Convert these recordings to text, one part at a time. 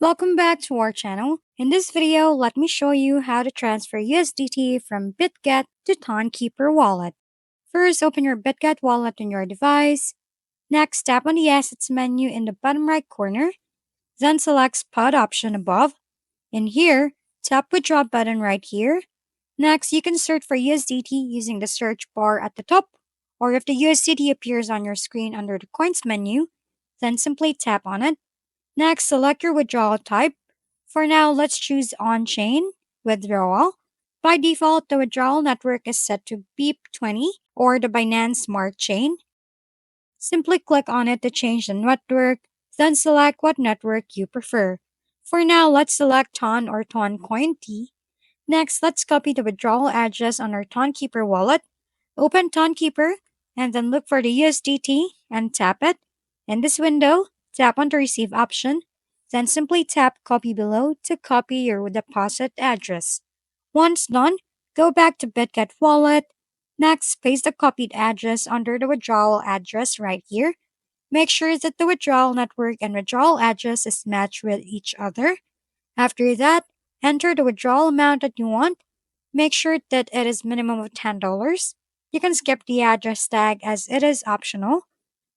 Welcome back to our channel. In this video, let me show you how to transfer USDT from Bitget to Tonkeeper Wallet. First, open your Bitget wallet on your device. Next, tap on the Assets menu in the bottom right corner. Then select Spot option above. In here, tap Withdraw button right here. Next, you can search for USDT using the search bar at the top, or if the USDT appears on your screen under the Coins menu, then simply tap on it. Next, select your withdrawal type. For now, let's choose on-chain withdrawal. By default, the withdrawal network is set to BIP20 or the Binance Smart Chain. Simply click on it to change the network, then select what network you prefer. For now, let's select Ton or Toncoin T. Next, let's copy the withdrawal address on our Tonkeeper wallet. Open Tonkeeper and then look for the USDT and tap it. In this window, tap on the Receive option, then simply tap Copy below to copy your deposit address. Once done, go back to Bitget Wallet. Next, paste the copied address under the withdrawal address right here. Make sure that the withdrawal network and withdrawal address is matched with each other. After that, enter the withdrawal amount that you want. Make sure that it is minimum of $10. You can skip the address tag as it is optional.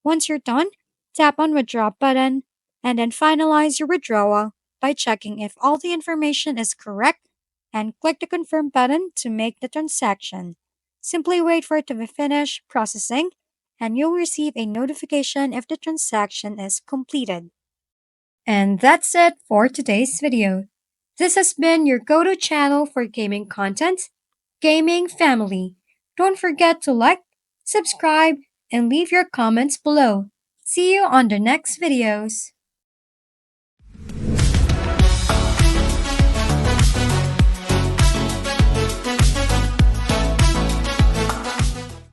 Once you're done, tap on Withdraw button and then finalize your withdrawal by checking if all the information is correct and click the Confirm button to make the transaction. Simply wait for it to be finished processing and you'll receive a notification if the transaction is completed. And that's it for today's video. This has been your go-to channel for gaming content, Gaming Family. Don't forget to like, subscribe, and leave your comments below. See you on the next videos.